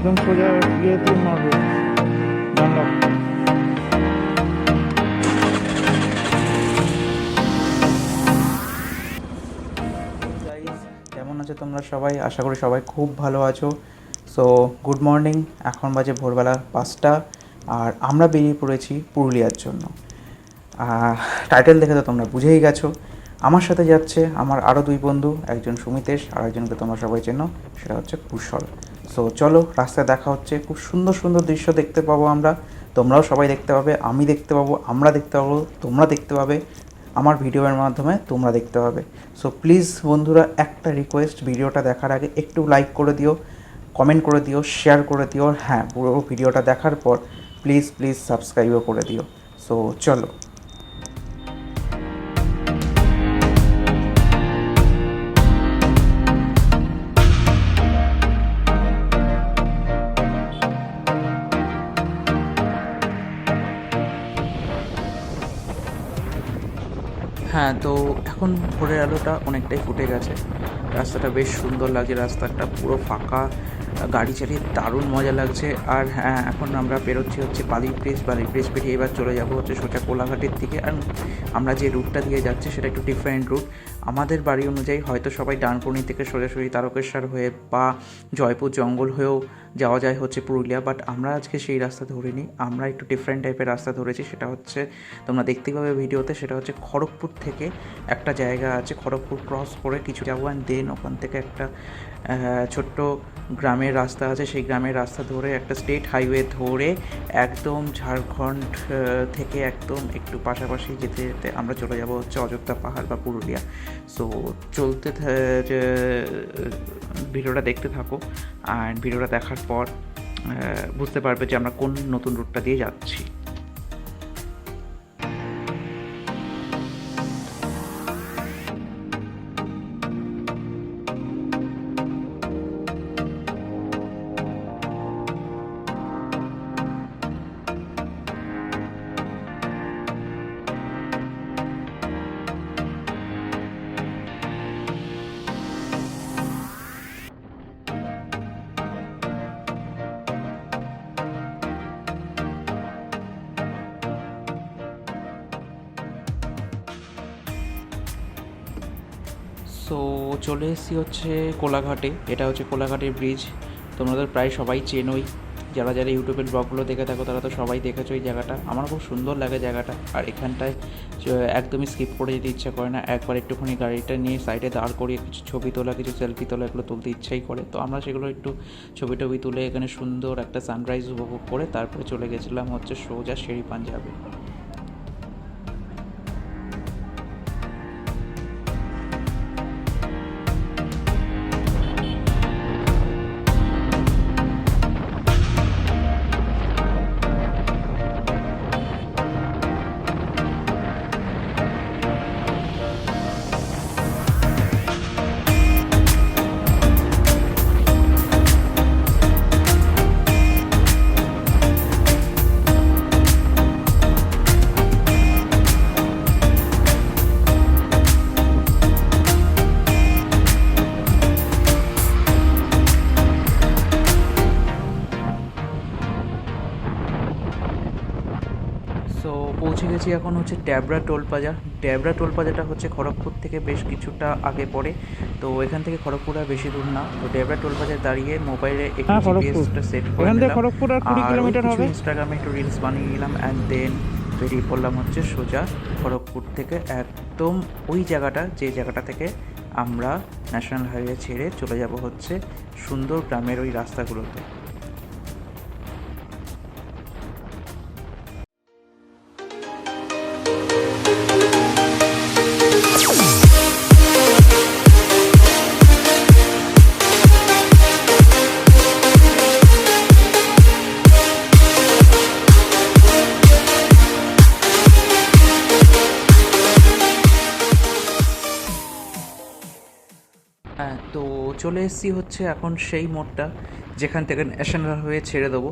একদম সোজা গিয়ে দিয়ে মারবো জানলাম। কেমন আছো তোমরা সবাই? আশা করি সবাই খুব ভালো আছো। So good morning. এখন বাজে ভোরবেলা 5টা আর আমরা বেরিয়ে পড়েছি পুরুলিয়ার জন্য। টাইটেল দেখে তো তোমরা বুঝেই গেছো। আমার সাথে যাচ্ছে আমার আরও দুই বন্ধু, একজন সুমিতেশ আর একজনকে তোমরা সবাই চেনো, সেটা হচ্ছে কুশল। সো চলো, রাস্তায় দেখা হচ্ছে। খুব সুন্দর সুন্দর দৃশ্য দেখতে পাবো আমরা, তোমরাও সবাই দেখতে পাবে, আমি দেখতে পাবো, আমরা দেখতে পাবো, তোমরা দেখতে পাবে, আমার ভিডিওর মাধ্যমে তোমরা দেখতে পাবে। সো প্লিজ বন্ধুরা, একটা রিকোয়েস্ট, ভিডিওটা দেখার আগে একটু লাইক করে দিও, কমেন্ট করে দিও, শেয়ার করে দিও, হ্যাঁ পুরো ভিডিওটা দেখার পর প্লিজ প্লিজ সাবস্ক্রাইবও করে দিও। সো চলো। হ্যাঁ, তো এখন ভোরের আলোটা অনেকটাই ফুটে গেছে, রাস্তাটা বেশ সুন্দর লাগছে, রাস্তাটা পুরো ফাঁকা, গাড়ি চালিয়ে দারুণ মজা লাগছে। আর হ্যাঁ, এখন আমরা বেরোচ্ছি হচ্ছে বালি ব্রিজ পেরিয়ে এবার চলে যাব হচ্ছে সোজা কোলাঘাটের দিকে। আর আমরা যে রুটটা দিয়ে যাচ্ছি সেটা একটু ডিফারেন্ট রুট। আমাদের বাড়ি অনুযায়ী হয়তো সবাই ডানকুনি থেকে সোজাসুজি তারকেশ্বর হয়ে বা জয়পুর জঙ্গল হয়েও যাওয়া যায় হচ্ছে পুরুলিয়া, বাট আমরা আজকে সেই রাস্তা ধরিনি, আমরা একটু ডিফারেন্ট টাইপের রাস্তা ধরেছি। সেটা হচ্ছে তোমরা দেখতেই পাবে ভিডিওতে, সেটা হচ্ছে খড়গপুর থেকে একটা জায়গা আছে, খড়গপুর ক্রস করে কিছু যাবো, অ্যান্ড দেন ওখান থেকে একটা ছোট্ট গ্রামের রাস্তা আছে, সেই গ্রামের রাস্তা ধরে একটা স্টেট হাইওয়ে ধরে একদম ঝাড়খণ্ড থেকে একদম একটু পাশাপাশি যেতে যেতে আমরা চলে যাব হচ্ছে অযোধ্যা পাহাড় বা পুরুলিয়া। সো চলতে ভিডিওটা দেখতে থাকো, আর ভিডিওটা দেখার পর বুঝতে পারবে যে আমরা কোন নতুন রুটটা দিয়ে যাচ্ছি। সো চলে এসেছি হচ্ছে কোলাঘাটে। এটা হচ্ছে কোলাঘাটের ব্রিজ, তোমাদের প্রায় সবাই চেনোই, যারা যারা ইউটিউবের ব্লগগুলো দেখে থাকো তারা তো সবাই দেখেছো এই জায়গাটা। আমার খুব সুন্দর লাগে জায়গাটা, আর এখানটায় একদমই স্কিপ করে যেতে ইচ্ছা করে না, একবার একটুখানি গাড়িটা নিয়ে সাইডে দাঁড় করিয়ে কিছু ছবি তোলা, কিছু সেলফি তোলা, এগুলো তুলতে ইচ্ছাই করে। তো আমরা সেগুলো একটু ছবি টবি তুলে এখানে সুন্দর একটা সানরাইজ উপভোগ করে তারপরে চলে গেছিলাম হচ্ছে সোজা শেরি পাঞ্জাবে। সো পৌঁছে গেছি এখন হচ্ছে ড্যাবরা টোল প্লাজা। ড্যাবরা টোল প্লাজাটা হচ্ছে খড়গপুর থেকে বেশ কিছুটা আগে পড়ে, তো এখান থেকে খড়গপুর আর বেশি দূর না। তো ড্যাবরা টোল প্লাজায় দাঁড়িয়ে মোবাইলে একটু জিপিএসটা সেট করে নিলাম, আর ওই কিছু ইনস্টাগ্রামে একটু রিলস বানিয়ে নিলাম, অ্যান্ড দেন বেরিয়ে পড়লাম হচ্ছে সোজা খড়গপুর থেকে একদম ওই জায়গাটা, যে জায়গাটা থেকে আমরা ন্যাশনাল হাইওয়ে ছেড়ে চলে যাব হচ্ছে সুন্দর গ্রামের ওই রাস্তাগুলোতে। হ্যাঁ, তো চলে এসেছি হচ্ছে এখন সেই মোড়টা যেখান থেকে ন্যাশনাল হাইওয়ে ছেড়ে দেবো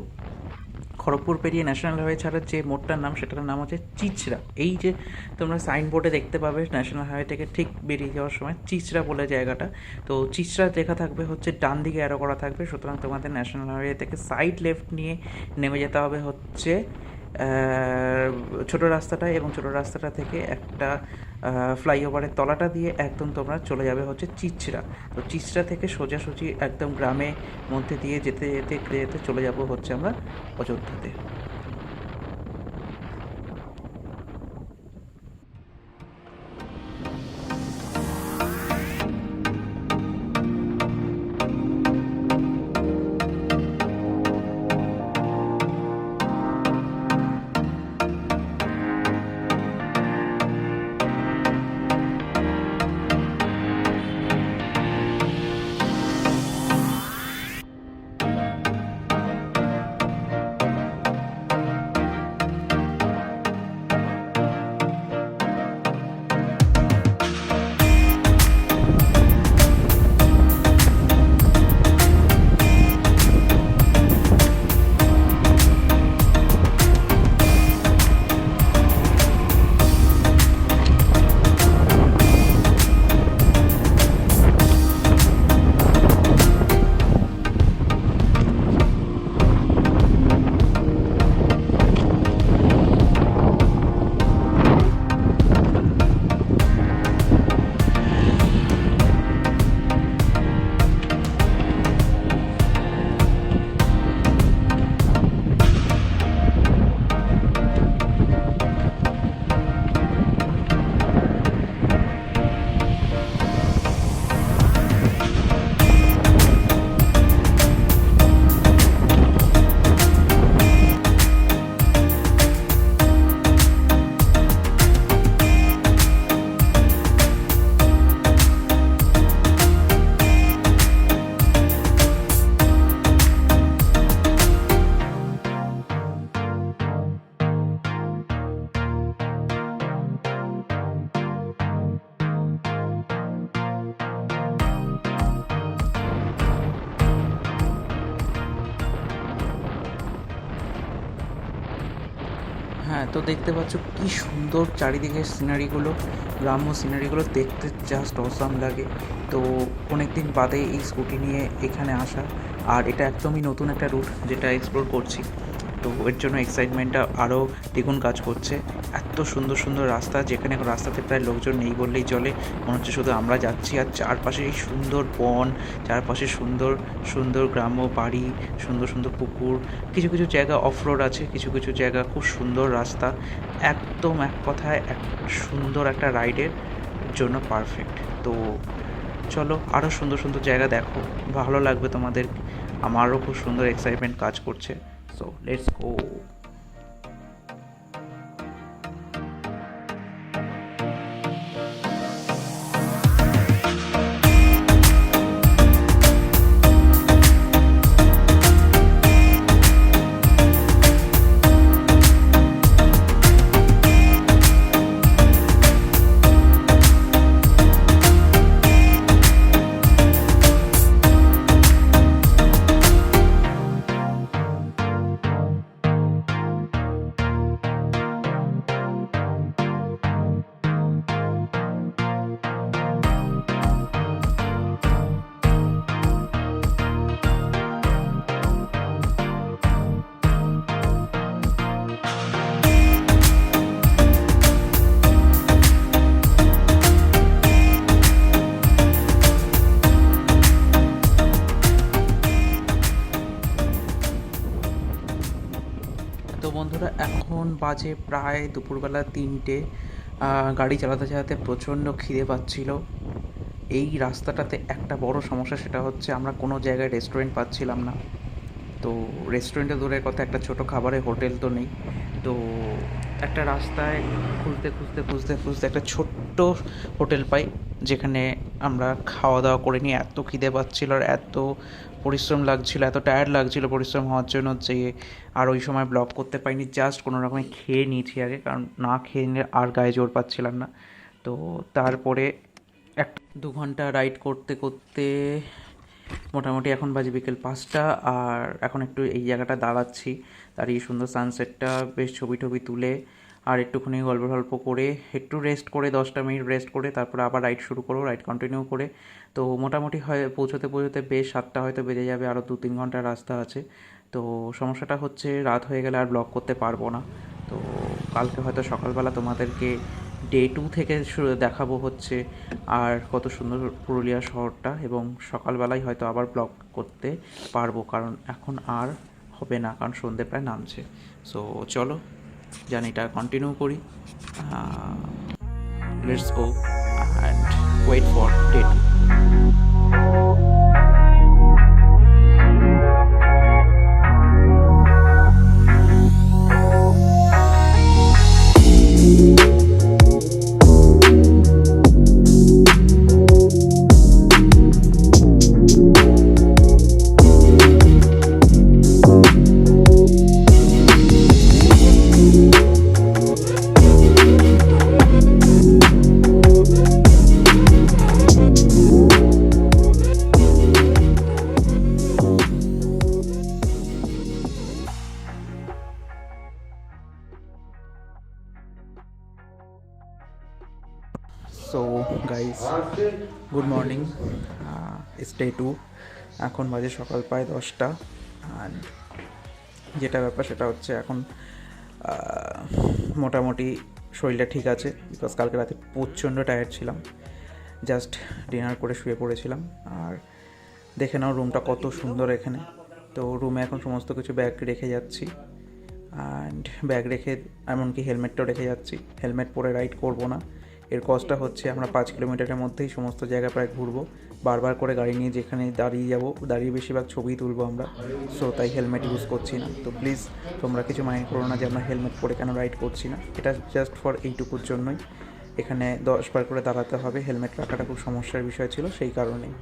খড়গপুর পেরিয়ে ন্যাশনাল হাইওয়ে ছাড়ার যে মোড়টার নাম, সেটার নাম হচ্ছে চিচড়া। এই যে তোমরা সাইনবোর্ডে দেখতে পাবে ন্যাশনাল হাইওয়ে থেকে ঠিক বেরিয়ে যাওয়ার সময় চিচড়া বলে জায়গাটা, তো চিচড়া লেখা থাকবে হচ্ছে, ডান দিকে অ্যারো করা থাকবে। সুতরাং তোমাদের ন্যাশনাল হাইওয়ে থেকে সাইড লেফট নিয়ে নেমে যেতে হবে হচ্ছে ছোটো রাস্তাটায়, এবং ছোটো রাস্তাটা থেকে একটা ফ্লাইওভারের তলাটা দিয়ে একদম তোমরা চলে যাবে হচ্ছে চিচড়া। তো চিচড়া থেকে সোজাসুজি একদম গ্রামে মধ্যে দিয়ে যেতে যেতে যেতে চলে যাব হচ্ছে আমরা অযোধ্যাতে। হ্যাঁ, তো দেখতে পাচ্ছ কি সুন্দর চারিদিকের সিনারিগুলো, গ্রাম্য সিনারিগুলো দেখতে জাস্ট অসাম লাগে। তো অনেক দিন বাদে এই স্কুটি নিয়ে এখানে আসা, আর এটা একদমই নতুন একটা রুট যেটা এক্সপ্লোর করছি, তো এর জন্য এক্সাইটমেন্টটা আরও দ্বিগুণ কাজ করছে। এত সুন্দর সুন্দর রাস্তা, যেখানে রাস্তাতে প্রায় লোকজন নেই বললেই চলে, মনে হচ্ছে শুধু আমরা যাচ্ছি। আর চারপাশে এই সুন্দর বন, চারপাশে সুন্দর সুন্দর গ্রাম্য বাড়ি, সুন্দর সুন্দর পুকুর, কিছু কিছু জায়গা অফরোড আছে, কিছু কিছু জায়গা খুব সুন্দর রাস্তা। একদম এক কথায় এক সুন্দর একটা রাইডের জন্য পারফেক্ট। তো চলো আরও সুন্দর সুন্দর জায়গা দেখো, ভালো লাগবে তোমাদের। আমারও খুব সুন্দর এক্সাইটমেন্ট কাজ করছে। So let's go. তো বন্ধুরা, এখন বাজে প্রায় দুপুরবেলা 3টে। গাড়ি চালাতে চালাতে প্রচণ্ড খিদে পাচ্ছিল। এই রাস্তাটাতে একটা বড় সমস্যা, সেটা হচ্ছে আমরা কোনো জায়গায় রেস্টুরেন্ট পাচ্ছিলাম না। তো রেস্টুরেন্টে দূরের কথা, একটা ছোটো খাবারের হোটেল তো নেই। তো একটা রাস্তায় খুঁজতে খুঁজতে খুঁজতে খুঁজতে একটা ছোট্ট হোটেল পাই, যেখানে আমরা খাওয়া দাওয়া করে নিয়ে এত খিদে পাচ্ছিল আর এত পরিশ্রম লাগছিল, এত টায়ার্ড লাগছিল পরিশ্রম হওয়ার জন্য, যে আর ওই সময় ব্লগ করতে পারিনি। জাস্ট কোনো রকমে খেয়ে নিয়েছি আগে, কারণ না খেয়ে নিলে আর গায়ে জোর পাচ্ছিলাম না। তো তারপরে 1-2 ঘন্টা রাইড করতে করতে মোটামুটি এখন বাজে বিকেল 5টা। আর এখন একটু এই জায়গাটা দাঁড়াচ্ছি, দাঁড়িয়ে সুন্দর সানসেটটা বেশ ছবি টবি তুলে আর একটুখানি গল্প টল্প করে একটু রেস্ট করে 10টা মিনিট রেস্ট করে তারপরে আবার রাইড শুরু করবো, রাইড কন্টিনিউ করে। তো মোটামুটি হয় পৌঁছতে পৌঁছতে বেশ 7টা হয়তো বেজে যাবে, আরও 2-3 ঘন্টার রাস্তা আছে। তো সমস্যাটা হচ্ছে রাত হয়ে গেলে আর ব্লগ করতে পারবো না। তো কালকে হয়তো সকালবেলা তোমাদেরকে ডে 2 থেকে শুরু দেখাবো হচ্ছে আর কত সুন্দর পুরুলিয়া শহরটা, এবং সকালবেলায় হয়তো আবার ব্লগ করতে পারবো, কারণ এখন আর হবে না, কারণ সন্ধে প্রায় নামছে। সো চলো জার্নিটা কন্টিনিউ করি। Let's go and wait for day 2। So guys, good morning. It's day 2। এখন বাজে সকাল প্রায় 10টা। অ্যান্ড যেটা ব্যাপার সেটা হচ্ছে এখন মোটামুটি শরীরটা ঠিক আছে, বিকজ কালকে রাতে প্রচণ্ড টায়ার্ড ছিলাম। জাস্ট ডিনার করে শুয়ে পড়েছিলাম। আর দেখে নাও রুমটা কত সুন্দর এখানে। তো রুমে এখন সমস্ত কিছু ব্যাগ রেখে যাচ্ছি, অ্যান্ড ব্যাগ রেখে এমনকি হেলমেটটাও রেখে যাচ্ছি। হেলমেট পরে রাইড করব না। এর কজটা হচ্ছে আমরা 5 কিলোমিটারের মধ্যেই সমস্ত জায়গা প্রায় ঘুরবো, বারবার করে গাড়ি নিয়ে যেখানে দাঁড়িয়ে যাব, দাঁড়িয়ে বেশিরভাগ ছবি তুলবো আমরা। সো তাই হেলমেট ইউজ করছি না। তো প্লিজ তোমরা কিছু মাইন্ড করো না যে আমরা হেলমেট পরে কেন রাইড করছি না। এটা জাস্ট ফর এইটুকুর জন্যই। এখানে 10 বার করে দাঁড়াতে হবে, হেলমেট রাখাটা খুব সমস্যার বিষয় ছিল সেই কারণেই।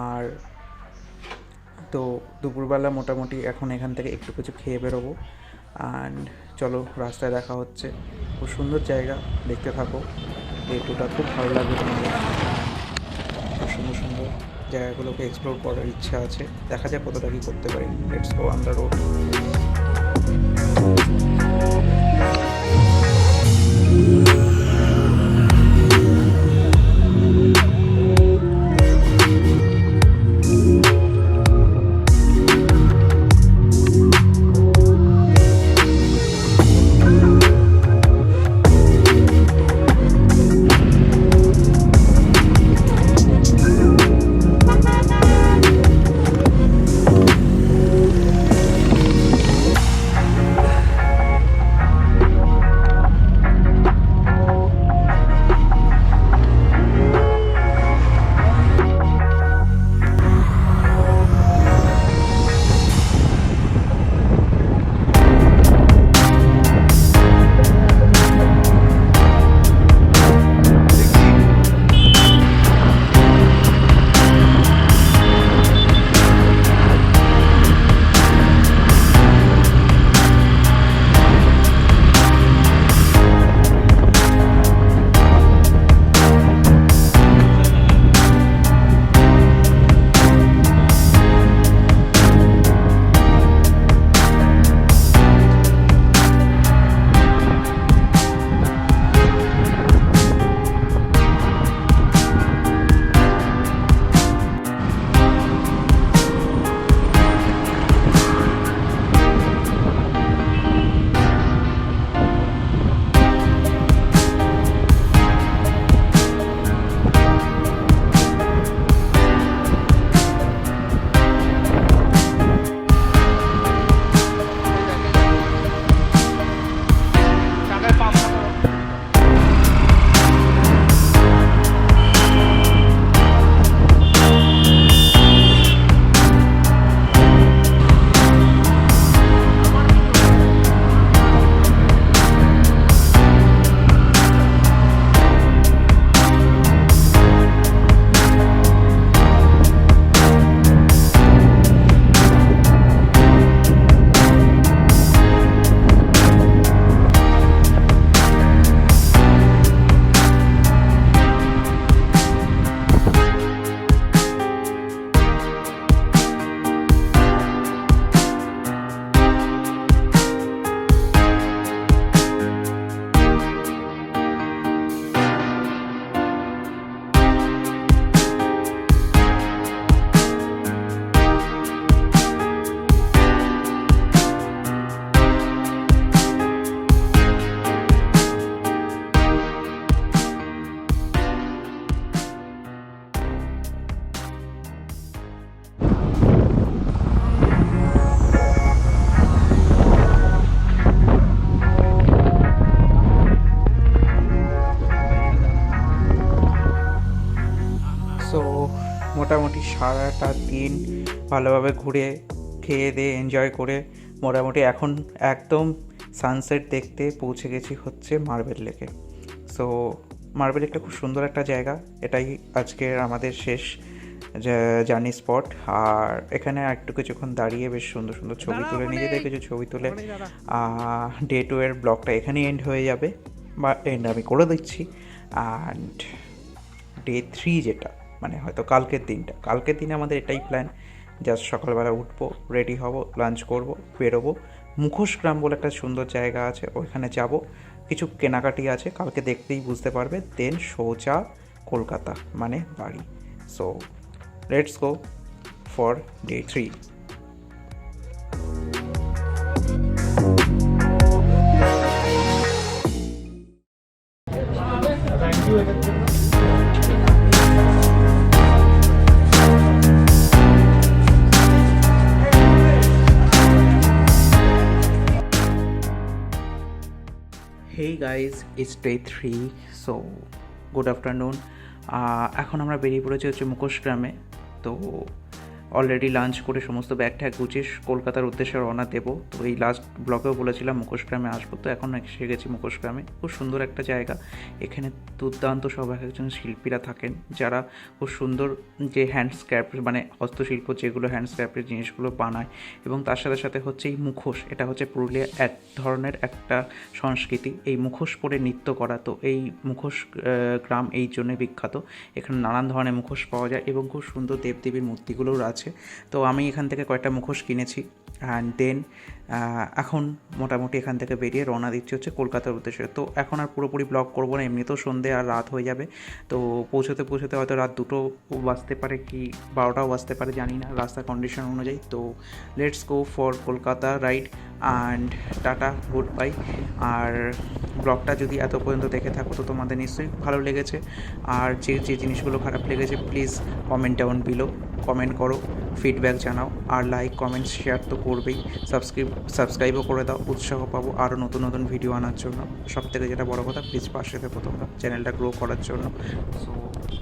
আর তো দুপুরবেলা মোটামুটি এখন এখান থেকে একটু কিছু খেয়ে বেরোবো। অ্যান্ড চলো রাস্তায় দেখা হচ্ছে। খুব সুন্দর জায়গা, দেখতে থাকো। ডে 2টা খুব ভালো লাগবে তোমাদের। খুব সুন্দর সুন্দর জায়গাগুলোকে এক্সপ্লোর করার ইচ্ছা আছে, দেখা যাক কতটা কী করতে পারি। Let's go on the road. মোটামুটি সারাটা দিন ভালোভাবে ঘুরে খেয়ে দিয়ে এনজয় করে মোটামুটি এখন একদম সানসেট দেখতে পৌঁছে গেছি হচ্ছে মার্বেল লেকে। সো মার্বেল লেকটা খুব সুন্দর একটা জায়গা, এটাই আজকের আমাদের শেষ জার্নি স্পট। আর এখানে একটু কিছুক্ষণ দাঁড়িয়ে বেশ সুন্দর সুন্দর ছবি তুলে, নিজেদের কিছু ছবি তুলে ডে 2 এর ব্লগটা এখানেই এন্ড হয়ে যাবে, বা এন্ড আমি করে দিচ্ছি। অ্যান্ড ডে 3 যেটা মানে হয়তো কালকের দিনে আমাদের এটাই প্ল্যান, জাস্ট সকালবেলা উঠবো, রেডি হব, লাঞ্চ করব, বেরোবো। মুখোশ গ্রাম বলে একটা সুন্দর জায়গা আছে, ওইখানে যাব, কিছু কেনাকাটি আছে, কালকে দেখতেই বুঝতে পারবে। দেন সোজা কলকাতা মানে বাড়ি। So let's go for day 3। Hey guys, it's day 3। So good afternoon. এখন আমরা বেরিয়ে পড়েছি হচ্ছে মুখোশ গ্রামে। তো অলরেডি লাঞ্চ করে সমস্ত ব্যাগ ট্যাগ গুছিয়ে কলকাতার উদ্দেশ্যে রওনা দেবো। তো এই লাস্ট ব্লকেও বলেছিলাম মুখোশ গ্রামে আসবো, তো এখন এসে গেছি মুখোশ গ্রামে। খুব সুন্দর একটা জায়গা, এখানে দুর্দান্ত সব এক একজন শিল্পীরা থাকেন, যারা খুব সুন্দর যে হ্যান্ডস্ক্র্যাপ মানে হস্তশিল্প যেগুলো হ্যান্ডস্ক্র্যাপের জিনিসগুলো বানায়। এবং তার সাথে সাথে হচ্ছে এই মুখোশ, এটা হচ্ছে পুরুলিয়া এক ধরনের একটা সংস্কৃতি, এই মুখোশ পরে নৃত্য করা। তো এই মুখোশ গ্রাম এই জন্যে বিখ্যাত, এখানে নানান ধরনের মুখোশ পাওয়া যায় এবং খুব সুন্দর দেবদেবীর মূর্তিগুলোও আছে। তো আমি এখান থেকে কয়েকটা মুখোশ কিনেছি। অ্যান্ড দেন এখন মোটামুটি এখান থেকে বেরিয়ে রওনা দিচ্ছি হচ্ছে কলকাতার উদ্দেশ্যে। তো এখন আর পুরোপুরি ব্লগ করবো না, এমনিতেও সন্ধে আর রাত হয়ে যাবে। তো পৌঁছতে হয়তো রাত 2টো বাজতে পারে কি 12টাও বাজতে পারে, জানি না, রাস্তার কন্ডিশন অনুযায়ী। তো let's go for Kolkata ride and tata, good bye. আর ব্লগটা যদি এত পর্যন্ত দেখে থাকো তো তোমাদের নিশ্চয়ই ভালো লেগেছে। আর যে জিনিসগুলো খারাপ লেগেছে please comment down below, comment করো, ফিডব্যাক জানাও। আর লাইক কমেন্ট শেয়ার তো করবেই, সাবস্ক্রাইবও করে দাও, উৎসাহ পাবো আরও নতুন নতুন ভিডিও আনার জন্য। সবথেকে যেটা বড় কথা, প্লিজ পাশে থেকো তোমরা চ্যানেলটা গ্রো করার জন্য। So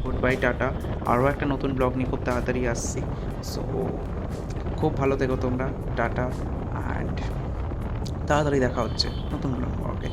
good bye, tata. আরও একটা নতুন ব্লগ নিয়ে খুব তাড়াতাড়ি আসছি। সো খুব ভালো থেকো তোমরা, টাটা, অ্যান্ড তাড়াতাড়ি দেখা হচ্ছে নতুন ব্লগ। ওকে।